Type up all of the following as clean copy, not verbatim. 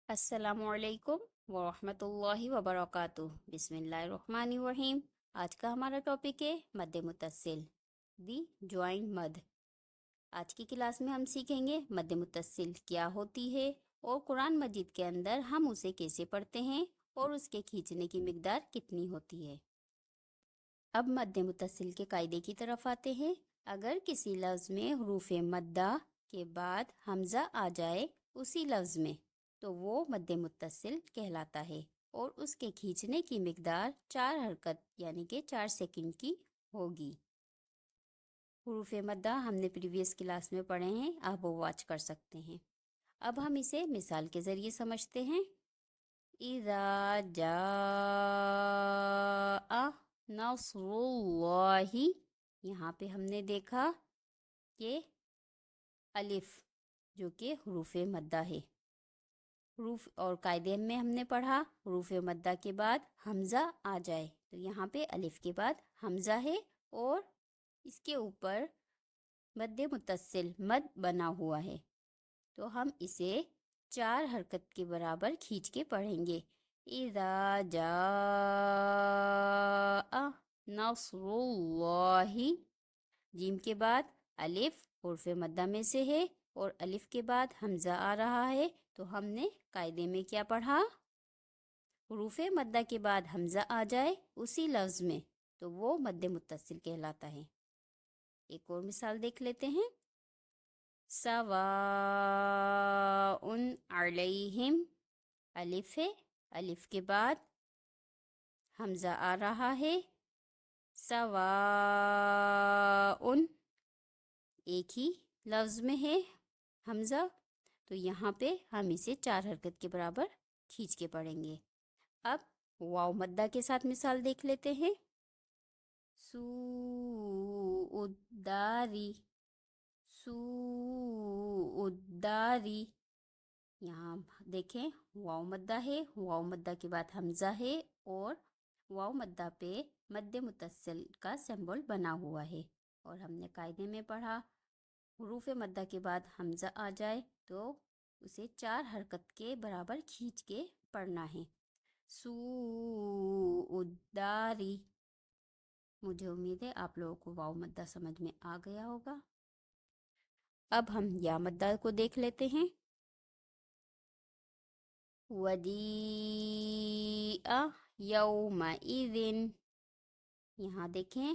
السلام علیکم ورحمۃ اللہ وبرکاتہ۔ بسم اللہ الرحمن الرحیم۔ آج کا ہمارا ٹاپک ہے مد متصل، دی جوائنٹ مد۔ آج کی کلاس میں ہم سیکھیں گے مد متصل کیا ہوتی ہے اور قرآن مجید کے اندر ہم اسے کیسے پڑھتے ہیں اور اس کے کھینچنے کی مقدار کتنی ہوتی ہے۔ اب مد متصل کے قاعدے کی طرف آتے ہیں۔ اگر کسی لفظ میں حروف مدہ کے بعد حمزہ آ جائے اسی لفظ میں تو وہ مد متصل کہلاتا ہے اور اس کے کھینچنے کی مقدار 4 حرکت یعنی کہ 4 سیکنڈ کی ہوگی۔ حروف مدہ ہم نے پریویس کلاس میں پڑھے ہیں، آپ وہ واچ کر سکتے ہیں۔ اب ہم اسے مثال کے ذریعے سمجھتے ہیں۔ اذا جاء نصر اللہ، یہاں پہ ہم نے دیکھا کہ الف جو کہ حروف مدہ ہے، حروف اور قاعدے میں ہم نے پڑھا حروف مدہ کے بعد حمزہ آ جائے تو یہاں پہ الف کے بعد حمزہ ہے اور اس کے اوپر مد متصل مد بنا ہوا ہے، تو ہم اسے 4 حرکت کے برابر کھینچ کے پڑھیں گے۔ اذا جاء نصر اللہ، جیم کے بعد الف حروف مدہ میں سے ہے اور الف کے بعد حمزہ آ رہا ہے، تو ہم نے قاعدے میں کیا پڑھا؟ حروف مدہ کے بعد حمزہ آ جائے اسی لفظ میں تو وہ مد متصل کہلاتا ہے۔ ایک اور مثال دیکھ لیتے ہیں۔ سواء علیہم، الف ہے، الف کے بعد حمزہ آ رہا ہے، سواء ایک ہی لفظ میں ہے حمزہ، تو یہاں پہ ہم اسے 4 حرکت کے برابر کھینچ کے پڑھیں گے۔ اب واو مدہ کے ساتھ مثال دیکھ لیتے ہیں۔ سوء الداری، سوء الداری، یہاں دیکھیں واو مدہ ہے، واو مدہ کے بعد حمزہ ہے اور واو مدہ پہ مد متصل کا سمبل بنا ہوا ہے، اور ہم نے قاعدے میں پڑھا حروف مدہ کے بعد حمزہ آ جائے تو اسے 4 حرکت کے برابر کھینچ کے پڑھنا ہے۔ سوء الداری۔ مجھے امید ہے آپ لوگوں کو واو مدہ سمجھ میں آ گیا ہوگا۔ اب ہم یا مدہ کو دیکھ لیتے ہیں۔ وَجِیءَ یَوْمَئِذٍ، یہاں دیکھیں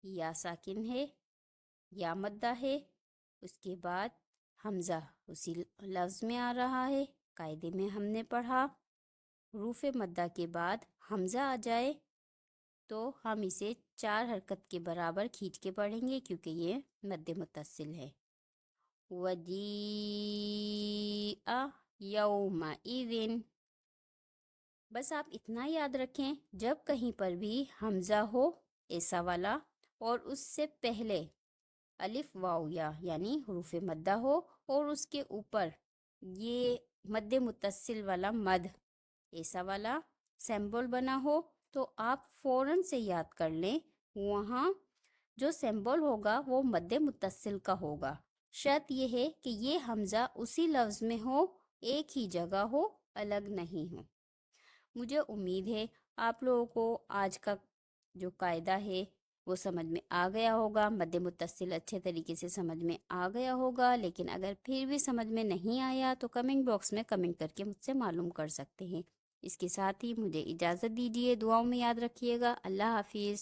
یا ساکن ہے، یا مدہ ہے، اس کے بعد حمزہ اسی لفظ میں آ رہا ہے۔ قاعدے میں ہم نے پڑھا حروف مدہ کے بعد حمزہ آ جائے تو ہم اسے 4 حرکت کے برابر کھینچ کے پڑھیں گے کیونکہ یہ مد متصل ہے۔ وَجِیءَ یَوْمَئِذٍ، بس آپ اتنا یاد رکھیں جب کہیں پر بھی حمزہ ہو ایسا والا اور اس سے پہلے الف واو یا یعنی حروف مدہ ہو اور اس کے اوپر یہ مد متصل والا مد ایسا والا سمبل بنا ہو تو آپ فوراً سے یاد کر لیں وہاں جو سمبل ہوگا وہ مد متصل کا ہوگا۔ شرط یہ ہے کہ یہ حمزہ اسی لفظ میں ہو، ایک ہی جگہ ہو، الگ نہیں ہو۔ مجھے امید ہے آپ لوگوں کو آج کا جو قاعدہ ہے وہ سمجھ میں آ گیا ہوگا، مد متصل اچھے طریقے سے سمجھ میں آ گیا ہوگا، لیکن اگر پھر بھی سمجھ میں نہیں آیا تو کمنٹ باکس میں کمنٹ کر کے مجھ سے معلوم کر سکتے ہیں۔ اس کے ساتھ ہی مجھے اجازت دیجیے، دعاؤں میں یاد رکھیے گا۔ اللہ حافظ۔